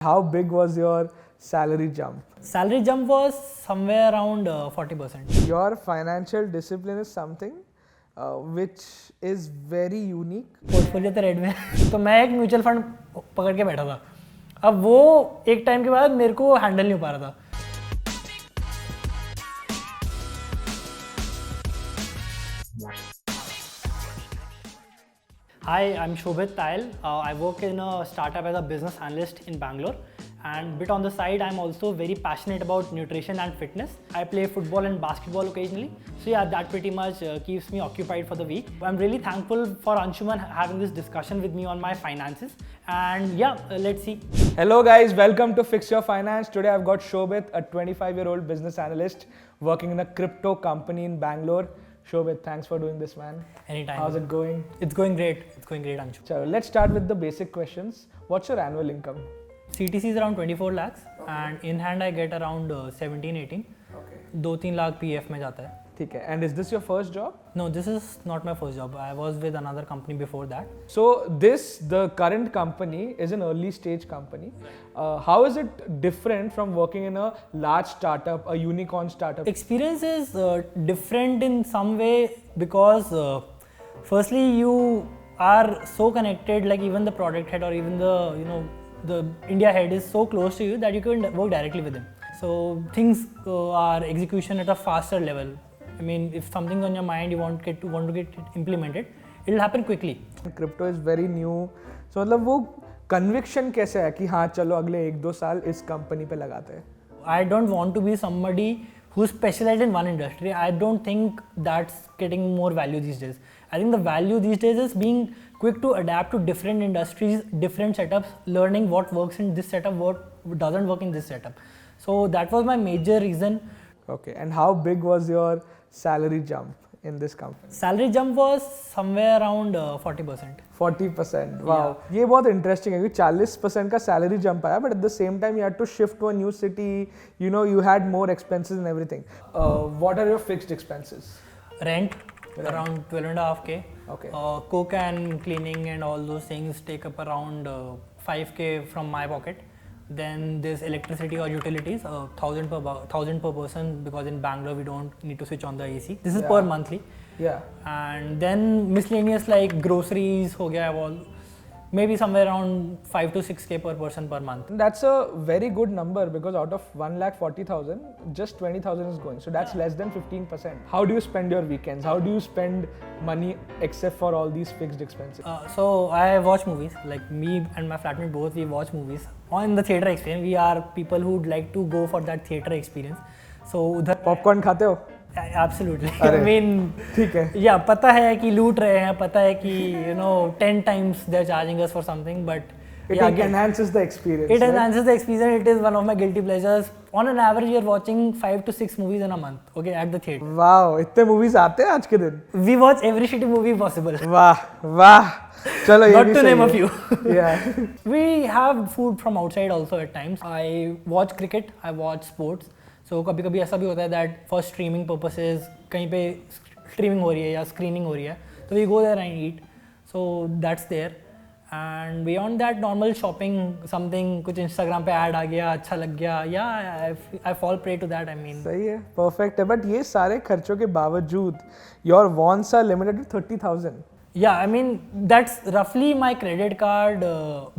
How big was your salary jump? Salary jump was somewhere around 40%. Your financial discipline is something which is very unique. Portfolio तो red में तो मैं एक mutual fund पकड़ के बैठा था. अब वो एक टाइम के बाद मेरे को हैंडल नहीं हो पा रहा था. Hi, I'm Shobhit Tayal. I work in a startup as a business analyst in Bangalore. And bit on the side, I'm also very passionate about nutrition and fitness. I play football and basketball occasionally. So yeah, that pretty much keeps me occupied for the week. I'm really thankful for Anshuman having this discussion with me on my finances. And yeah, let's see. Hello guys, welcome to Fix Your Finance. Today I've got Shobhit, a 25-year-old business analyst working in a crypto company in Bangalore. Shobhit, thanks for doing this, man. Anytime. How's it going? It's going great. It's going great, Anshu. So let's start with the basic questions. What's your annual income? CTC is around 24 lakhs and in hand I get around 17-18. Okay. 2-3 lakh PF में जाता है. ठीक है. And is this your first job? No, this is not my first job. I was with another company before that. So the current company is an early stage company. How is it different from working in a large startup, a unicorn startup? Experience is different in some way because firstly you are so connected, like even the product head or even the India head is so close to you that you can work directly with him. So things are execution at a faster level. I mean, if something's on your mind, you want to get it implemented, it will happen quickly. Crypto is very new. So मतलब वो conviction कैसे है कि हाँ चलो अगले 1-2 साल इस company पे लगाते हैं? I don't want to be somebody who's specialized in one industry. I don't think that's getting more value these days. I think the value these days is being quick to adapt to different industries, different setups, learning what works in this setup, what doesn't work in this setup. So that was my major reason. Okay, and how big was your salary jump in this company? Salary jump was somewhere around 40%. 40%, wow. ये बहुत interesting है क्योंकि 40% का salary jump आया, but at the same time you had to shift to a new city, you had more expenses and everything. What are your fixed expenses? Rent. Around 12.5k. Okay. Cook and cleaning and all those things take up around 5k from my pocket. Then there's electricity or utilities, 1,000 per person because in Bangalore we don't need to switch on the AC. This is per monthly. Yeah. And then miscellaneous like groceries ho gaya, all maybe somewhere around 5 to 6k per person per month. That's a very good number because out of 1,40,000, just 20,000 is going. So that's less than 15%. How do you spend your weekends? How do you spend money except for all these fixed expenses? So I watch movies. Like me and my flatmate both, we watch movies. On the theatre experience, we are people who would like to go for that theatre experience. So उधर Popcorn खाते हो? Absolutely. I mean, ठीक है. Yeah, पता है कि लूट रहे हैं, पता है कि 10 times they're charging us for something, but it enhances the experience. It enhances the experience. It is one of my guilty pleasures. On an average, you're watching 5 to 6 movies in a month. Okay, at the theatre. Wow, इतने movies आते हैं आज के दिन? We watch every shitty movie possible. वाह. चलो ये Not to name a few. Yeah. We have food from outside also at times. I watch cricket. I watch sports. So कभी-कभी ऐसा भी होता है that for streaming purposes कहीं पे streaming हो रही है या screening हो रही है, तो we go there and eat. So that's there. And beyond that, normal shopping, something कुछ Instagram पे ad आ गया, अच्छा लग गया, yeah, I fall prey to that. I mean. सही है, perfect है. But ये सारे खर्चों के बावजूद, your wants are limited to 30,000. Yeah, I mean that's roughly my credit card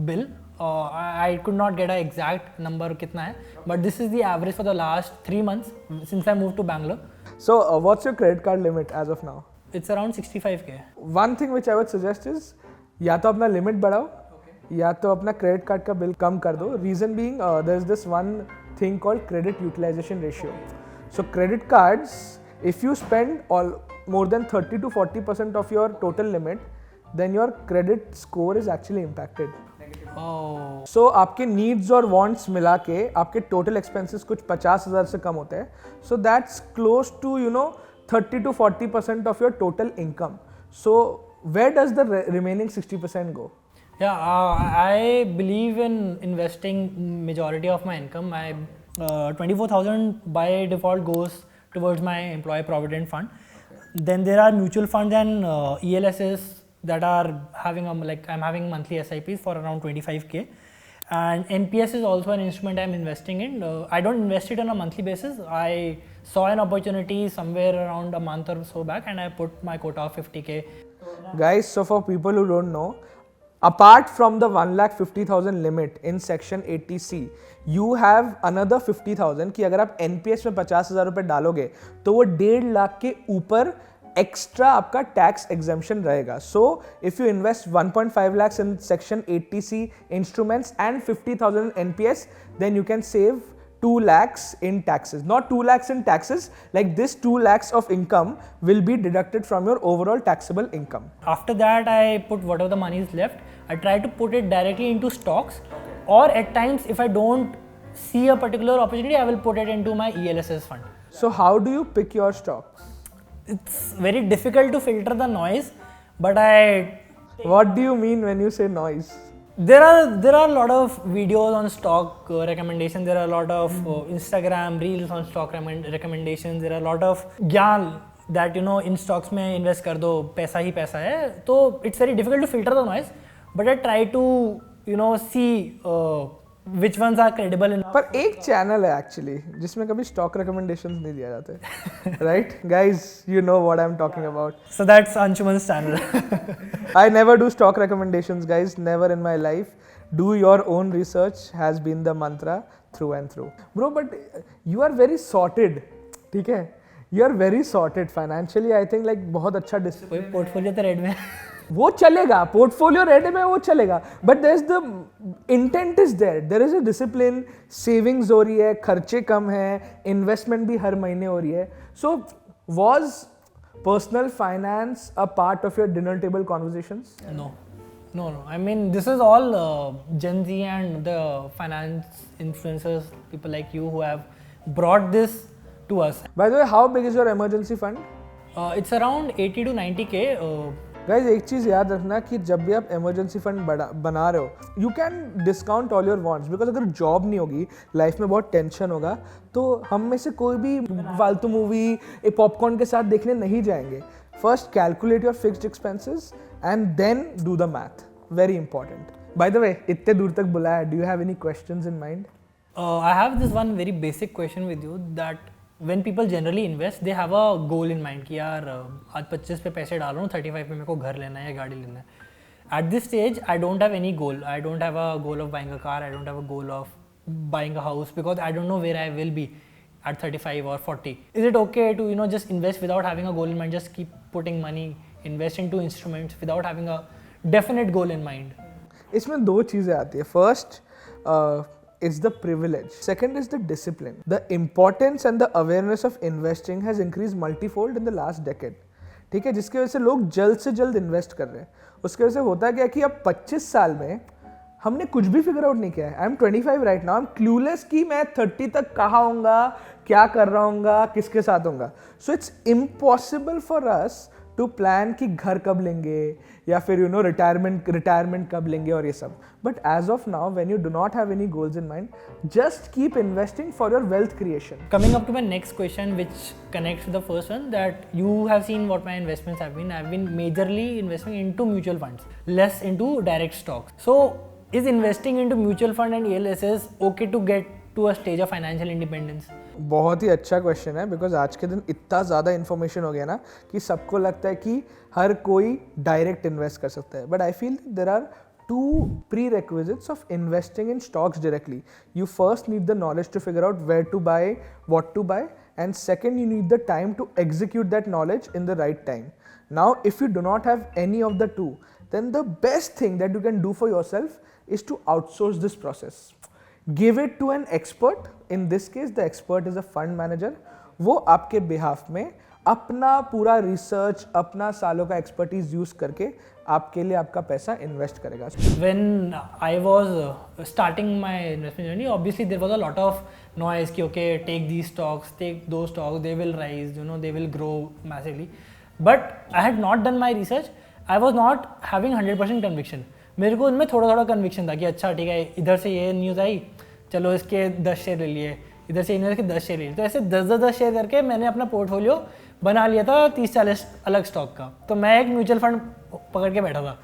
bill. I could not get an exact number कितना है, but this is the average for the last 3 months since I moved to Bangalore. So what's your credit card limit as of now? It's around 65k. One thing which I would suggest is या तो अपना limit बढ़ाओ या तो अपना credit card का bill कम कर दो. Reason being there is this one thing called credit utilisation ratio. So credit cards if you spend all more than 30 to 40% of your total limit, then your credit score is actually impacted. Oh. So आपके needs और wants मिला के आपके total expenses कुछ 50,000 से कम होते हैं. So that's close to 30 to 40% of your total income. So where does the remaining 60% go? Yeah, I believe in investing majority of my income. My 24,000 by default goes towards my employee provident fund. Then there are mutual funds and ELSs that are having I'm having monthly SIPs for around 25k, And NPS is also an instrument I'm investing in. I don't invest it on a monthly basis. I saw an opportunity somewhere around a month or so back, and I put my quota of 50K. Guys, so for people who don't know, apart from the 1,50,000 limit in section 80C, you have another 50,000 कि अगर आप NPS में 50,000 रुपए डालोगे तो वो 1.5 लाख के ऊपर एक्स्ट्रा आपका टैक्स एग्जेम्पशन रहेगा. So if you invest 1.5 lakhs in section 80C instruments and 50,000 NPS, then you can save 2 lakhs in taxes. Not 2 lakhs in taxes, like this 2 lakhs of income will be deducted from your overall taxable income. After that, I put whatever the money is left. I try to put it directly into stocks, or at times if I don't see a particular opportunity, I will put it into my ELSS fund. So how do you pick your stocks? It's very difficult to filter the noise, but What do you mean when you say noise? there are a lot of videos on stock recommendations. There are a lot of Instagram reels on stock recommendations. There are a lot of ज्ञान that in stocks में invest कर दो, पैसा ही पैसा है. तो it's very difficult to filter the noise, but I try to see which ones are credible enough. पर एक चैनल है एक्चुअली जिसमें कभी स्टॉक रिकमेंडेशंस नहीं दिया जाते. Right guys, you know what I am talking about. So that's Anshuman's channel. I never do stock recommendations, guys. Never in my life. Do your own research has been the mantra through and through. Bro, but you are very sorted. ठीक है? You are very sorted financially. I think like बहुत अच्छा कोई portfolio तो red में वो चलेगा, portfolio red में वो चलेगा, but there is the intent is there is a discipline, savings हो रही है, खर्चे कम है, इन्वेस्टमेंट भी हर महीने हो रही है. So was personal finance a part of your dinner table conversations? No. I mean, this is all Gen Z and the finance influencers, people like you who have brought this to us. By the way, how big is your emergency fund? It's around 80 to 90K. Guys एक चीज़ याद रखना कि जब भी आप emergency fund बना रहे हो, you can discount all your wants, because अगर जॉब नहीं होगी, लाइफ में बहुत टेंशन होगा, तो हम में से कोई भी फालतू मूवी एक पॉपकॉर्न के साथ देखने नहीं जाएंगे. First calculate your fixed expenses and then do the math. Very important. By the way, इतने दूर तक बुलाया, do you have any questions in mind? I have this one very basic question with you, that when people generally invest, they have a goal in mind कि यार आज 25 पे पैसे डाल रहा हूँ, 35 पे मेरे को घर लेना है या गाड़ी लेना है. At this stage, I don't have any goal. I don't have a goal of buying a car. I don't have a goal of buying a house, because I don't know where I will be at 35 or 40. Is it okay to just invest without having a goal in mind? Just keep putting money, invest into instruments without having a definite goal in mind? इसमें दो चीज़ें आती है. First, it's the privilege. Second is the discipline. The importance and the awareness of investing has increased multifold in the last decade. ठीक है, जिसकी वजह से लोग जल्द से जल्द इन्वेस्ट कर रहे हैं. उसकी वजह से होता क्या कि अब 25 साल में हमने कुछ भी फिगर आउट नहीं किया है. I am 25 right now. I am clueless कि मैं 30 तक कहाँ होऊंगा, क्या कर रहा हूँगा, किसके साथ होऊंगा. So it's impossible for us to plan कि घर कब लेंगे या फिर रिटायरमेंट कब लेंगे और ये सब. But as of now when you do not have any goals in mind, just keep investing for your wealth creation. Coming up to my next question, which connects to the first one, that you have seen what my investments have been. I've been majorly investing into mutual funds, less into direct stocks. So is investing into mutual fund and ELSS okay to get to a stage of financial independence? बहुत ही अच्छा question है, because आज के दिन इतना ज़्यादा information हो गया ना कि सबको लगता है कि हर कोई डायरेक्ट इन्वेस्ट कर सकता है. But I feel there are two prerequisites of investing in stocks directly. You first need the knowledge to figure out where to buy, what to buy, and second, you need the time to execute that knowledge in the right time. Now, if you do not have any of the two, then the best thing that you can do for yourself is to outsource this process. Give it to an expert. In this case, the expert is a fund manager. वो आपके behalf में अपना पूरा research, अपना सालों का expertise use करके आपके लिए आपका पैसा इन्वेस्ट करेगा. When I was starting my investment journey, obviously there was a lot of noise कि okay, take these stocks, take those stocks, they will rise, they will grow massively. But I had not done my research. I was not having 100% conviction. मेरे को उनमें थोड़ा थोड़ा conviction था कि अच्छा ठीक है, इधर से ये न्यूज़ आई, चलो इसके 10 शेयर ले लिए, इधर से इन्होंने 10 शेयर ले लिए. तो ऐसे 10 शेयर करके मैंने अपना पोर्टफोलियो बना लिया था 30-40 अलग स्टॉक का. तो मैं एक म्यूचुअल फंड पकड़ के बैठा था.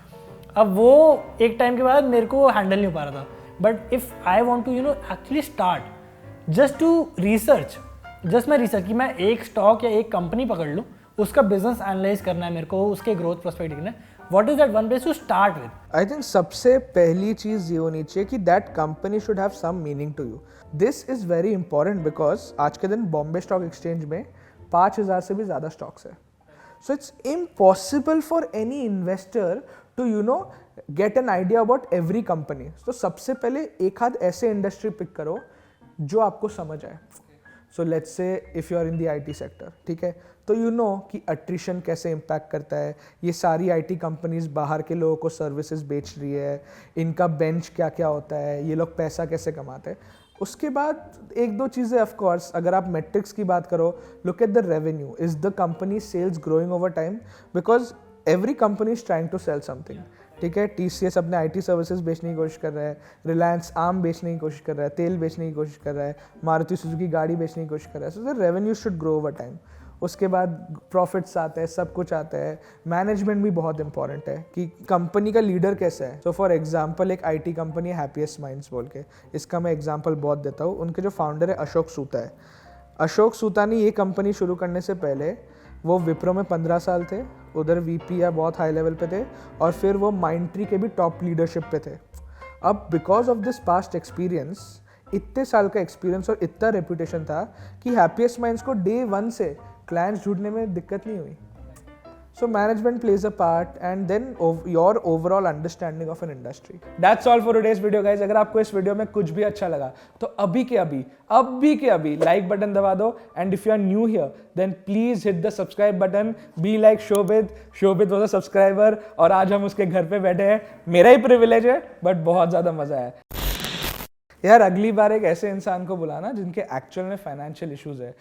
अब वो एक टाइम के बाद मेरे को हैंडल नहीं हो पा रहा था. But if I want to actually start just to research, just मैं रिसर्च कि मैं एक स्टॉक या एक कंपनी पकड़ लूँ, उसका बिजनेस एनालाइज करना है मेरे को, उसके ग्रोथ प्रोस्पेक्ट देखना है, what is that one place to start with? I think सबसे पहली चीज़ ये होनी चाहिए कि that company should have some meaning to you. This is very important because आज के दिन बॉम्बे स्टॉक एक्सचेंज में 5,000 से भी ज़्यादा स्टॉक्स है. So it's impossible for any investor to get an idea about every company. तो सबसे पहले एक आध ऐसे इंडस्ट्री पिक करो जो आपको समझ आए. So let's say if you are in the IT sector, ठीक है, तो कि अट्रिशन कैसे इम्पैक्ट करता है, ये सारी IT कंपनीज बाहर के लोगों को सर्विसेज बेच रही है, इनका बेंच क्या क्या होता है, ये लोग पैसा कैसे कमाते हैं. उसके बाद एक दो चीज़ें ऑफ कोर्स, अगर आप मेट्रिक्स की बात करो, look at the revenue, is the company sales growing over time, because every company is trying to sell something. ठीक है, TCS अपने IT सर्विसेज बेचने की कोशिश कर रहा है, रिलायंस आम बेचने की कोशिश कर रहा है, तेल बेचने की कोशिश कर रहा है, मारुति सुजुकी गाड़ी बेचने की कोशिश कर रहा है. So the revenue should grow over time. उसके बाद प्रॉफिट्स आते हैं, सब कुछ आता है. मैनेजमेंट भी बहुत इंपॉर्टेंट है कि कंपनी का लीडर कैसा है. सो फॉर एग्जांपल एक IT कंपनी है हैप्पीएस्ट माइंड्स बोल के, इसका मैं एग्जांपल बहुत देता हूँ. उनके जो फाउंडर है अशोक सूता है. अशोक सूता ने ये कंपनी शुरू करने से पहले वो विप्रो में 15 साल थे, उधर VP या बहुत हाई लेवल पे थे, और फिर वो माइंडट्री के भी टॉप लीडरशिप पे थे. अब because of this past experience, इतने साल का एक्सपीरियंस और इतना रेपुटेशन था कि हैप्पीएस्ट माइंड्स को डे 1 से क्लाइंट्स ढूंढने में दिक्कत नहीं हुई. So management plays a part and then your overall understanding of an industry. That's all for today's video guys. अगर आपको इस वीडियो में कुछ भी अच्छा लगा तो अभी के अभी लाइक बटन दबा दो. And if you are new here then please hit the subscribe button. Be like Shobhit was a subscriber, और आज हम उसके घर पे बैठे हैं. मेरा ही प्रिविलेज है, बट बहुत ज्यादा मजा है यार. अगली बार एक ऐसे इंसान को बुलाना जिनके एक्चुअल में फाइनेंशियल इश्यूज है.